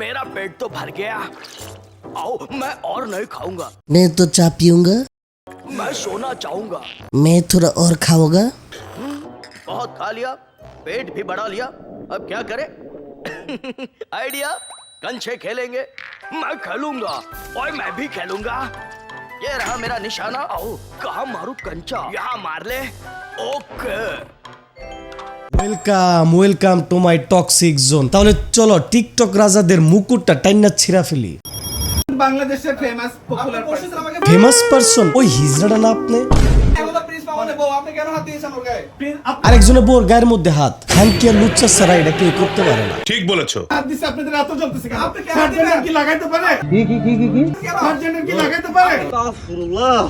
मेरा पेट तो भर गया। आओ, मैं और नहीं खाऊंगा। मैं तो चाय पीऊंगा। मैं सोना चाहूंगा। मैं थोड़ा और खाऊंगा। बहुत खा लिया, पेट भी बढ़ा लिया, अब क्या करें? आइडिया, कंचे खेलेंगे। मैं खेलूंगा और मैं भी खेलूंगा। ये रहा मेरा निशाना। आओ, कहाँ मारू कंचा? यहाँ मार ले। Okay. Welcome to my toxic zone. তাহলে চলো টিকটক রাজাদের মুকুটটা টাইনা ছিঁড়া ফেলি। বাংলাদেশের famous popular person famous person ওই হিজড়াটা না আপনি? একদা প্রিন্স মামুনের বউ, আপনি কেন হাত দিয়েছেন ওর গায়ে? আরেকজনের বোর গায়ের মধ্যে হাত। হ্যান্ডকি আর লুচ্চা ছাড়া এটা কেউ করতে পারে না। ঠিক বলেছো। হাত দিছে, আপনাদের এত জ্বলতেছে কেন? আপনি কেন কি লাগাইতে পারে? কি সার্জেন্টের কি লাগাইতে পারে?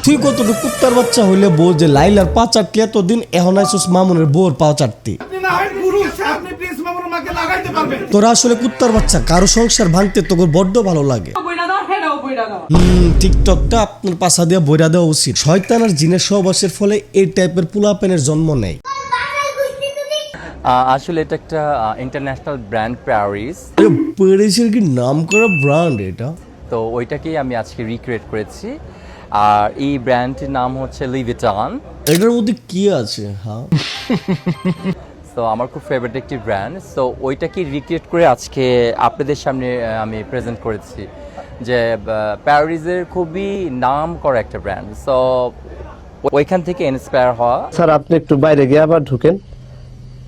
তুই কতটুকু কুত্তার বাচ্চা হইলে বউ যে লাইলার পা চাটলি এতদিন, এখন আইসুস মামুনের বউর পা চাটতি। আপনি না হয় পুরুষ, আপনি প্রিন্স মামুনের মাকে লাগাইতে পারবেন। তোরা আসলে কুত্তার বাচ্চা, কারো সংসার ভাঙতে তোর বড্ড ভালো লাগে। টিকটকটা আপনার পাশা দিয়ে বইরা দেওয়া উচিত। শয়তান আর জিনের সহবাসের ফলে এই টাইপের পোলাপেনের জন্ম নেয়। আসলে এটা একটা ইন্টারন্যাশনাল ব্র্যান্ড প্যারিস, প্যারিসের কি নাম করা ব্র্যান্ড এটা? তো ওইটাকেই আমি আজকে রিক্রিয়েট করেছি। আর এই ব্র্যান্ডটির নাম হচ্ছে লুই ভিটন। এটার মধ্যে কি আছে? হ্যাঁ, তো আমার খুব ফেভারিট একটি ব্র্যান্ড। সো ওইটাকে রিক্রিয়েট করে আজকে আপনাদের সামনে আমি প্রেজেন্ট করেছি যে প্যারিসের খুবই নাম করা একটা ব্র্যান্ড। সো ওইখান থেকে ইন্সপায়ার হওয়া। স্যার আপনি একটু বাইরে গিয়ে আবার ঢুকেন,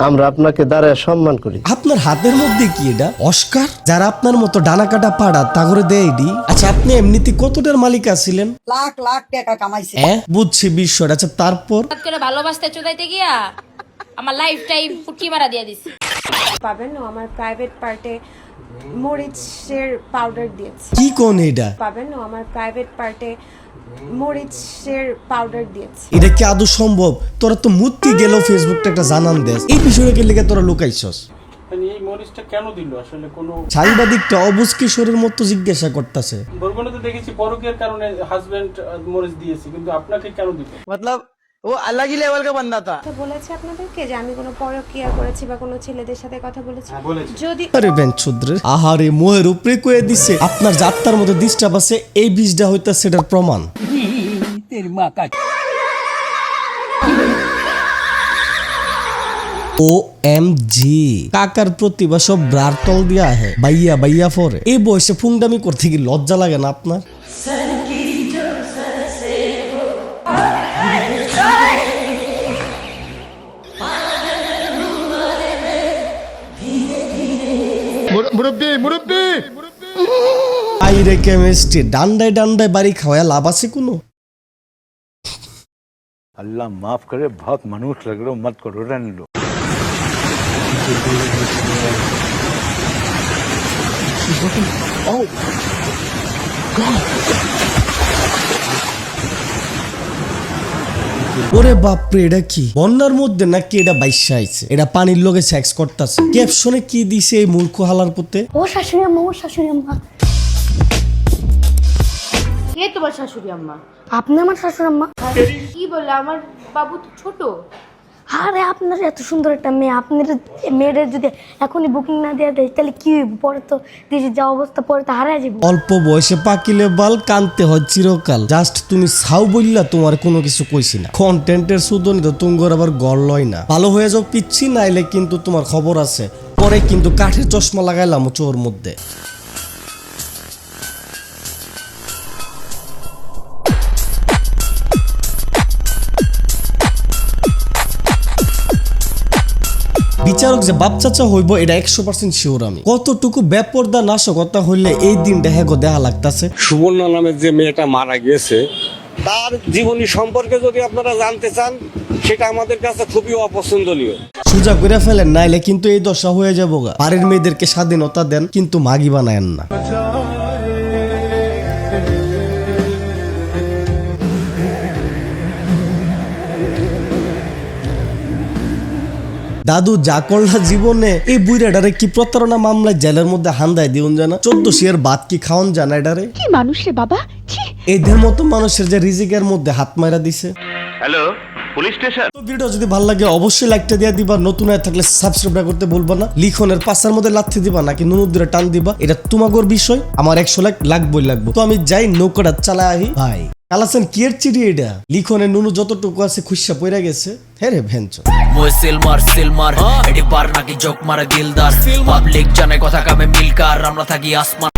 আমরা আপনাকে দাঁড়ায় সম্মান করি। আপনার হাতের মধ্যে কি এটা? অস্কার? যারা আপনার মতো ডানা কাটা পাড়া তা করে দেয় এডি। আচ্ছা, আপনি এমনিতে কতটার মালিক আছিলেন? লাখ লাখ টাকা কামাইছে। হ্যাঁ, বুঝছি বিষয়টা। আচ্ছা, তারপর করে ভালোবাসতে চোদাইতে গিয়া আমার লাইফ টাইম ফুটকি মারা দিয়ে দিছি। পাবেন না, আমার প্রাইভেট পার্টে মরিচের পাউডার দিয়েছে। কি কোন এটা? পাবেন না, আমার প্রাইভেট পার্টে মরিচের পাউডার দিয়েছে। এটা কি আদৌ সম্ভব? তোরা তো মুক্তি গেল ফেসবুকটা একটা জানান দেস, এই বিষয়টাকে লেগে তোরা লুকাইছস। এই মরিচটা কেন দিল আসলে? কোনো সাংবাদিকটা অবুজ কিশোরের মতো জিজ্ঞাসা করতেছে। বরগুনাতে দেখেছি পরকীয়ার কারণে হাজবেন্ড মরিচ দিয়েছে, কিন্তু আপনাকে কেন দিল? मतलब वो अलग ही लेवल का बंदा था। বলেছে আপনাদেরকে যে আমি কোনো পরকীয়া করেছি বা কোনো ছেলেদের সাথে কথা বলেছি? যদি আরে বেঞ্চুদ্রে, আহারে মোহের উপরে কয়ে দিছে। আপনার যাত্রার মধ্যে ডিস্টার্ব আছে, এই বীজটা হইতা সেটার প্রমাণ। OMG, কাকার প্রতিভা সব ব্রার তল দিয়া হে বাইয়া বাইয়া পরে। এই বয়সে ফুংডামি করতে কি লজ্জা লাগে না আপনার? আইরে কেমিস্ট্রি, ডান্ডায় ডান্ডায় বাড়ি খাওয়া লাভ আছে কোনো? अल्लाह माफ करे, बहुत मनुष्य लग रहे हो, मत करो, रहने लो। ওরে বাপরে, এটা কি বন্যার মধ্যে নাকি এটা বাইশা আইছে? এটা পানির লগে সেক্স করতেছে। ক্যাপশনে কি দিছে এই মূর্খ হালার পুতে? ও শাশুড়ি আম্মা, ও শাশুড়ি আম্মা। কে তোমার শাশুড়ি আম্মা? আপনি আমার শাশুড়ি আম্মা। কি বলে? আমার বাবু তো ছোট। আরে আপনার এত সুন্দর একটা মেয়ে, আপনার মেয়েদের যদি এখনই বুকিং না দেওয়া দেয় তাহলে কি হইব? পরে তো দেশে যা অবস্থা, পরে তো হারায় যাবো। অল্প বয়সে পাকিলে বাল, কানতে হয় চিরকাল। জাস্ট তুমি ছাউ বললা, তোমার কোনো কিছু কইছি না। কন্টেন্টের সুদনি তো তুঙ্গর আবার গড় লয় না। ভালো হয়ে যাও পিচ্ছি, নাইলে কিন্তু তোমার খবর আছে। পরে কিন্তু কাঠের চশমা লাগাইলাম চোর মধ্যে। বিচারক যে বাপ চাচা হইব এটা 100% শিওর আমি। কতটুকু বেপরদা নাশকতা হইলে এই দিনটা হেগো দেখা লাগতাছে। সুবর্ণা নামের যে মেয়েটা মারা গিয়েছে, তার জীবনী সম্পর্কে যদি আপনারা জানতে চান, সেটা আমাদের কাছে খুবই অপছন্দনীয়। সোজা করে ফেলেন, নাইলে কিন্তু এই দশা হয়ে যাবো গা। বাড়ির মেয়েদেরকে স্বাধীনতা দেন, কিন্তু মাগি বানায়েন না। দাদু যা করলা জীবনে, এই বুইরাডারে কি প্রতারণা মামলায় জেলের মধ্যে হান্দায় দিউন জানা? 1400 এর বাদ কি খাওন জানা? এডারে কি মানুষ রে বাবা, এদের মতো মানুষের যে রিজিকের মধ্যে হাত মারা দিছে। Hello, police station? তো ভিডিও যদি ভালো লাগে অবশ্যই লাইকটা দিয়ে দিবা, নতুন হয়ে থাকলে সাবস্ক্রাইব করতে বলবা না, লিখনের পাশার মধ্যে লাথি দিবা নাকি নুনুর দূরে টান দিবা, এটা তোমাগোর বিষয়, আমার 100 লাইক লাগবই লাগবো। তো আমি যাই নৌকাটা চালা আহি ভাই। কালাসেন কি এর চিড়ি এটা, লিখনের নুনু যতটুকু আছে খুশা পইরা গেছে। হ্যাঁ রে ভেঞ্চ সিলমার এটি বার নাকি জোক মারে দিলদার পাবলিক জানে কথা কামে মিলকার আমরা থাকি আসমান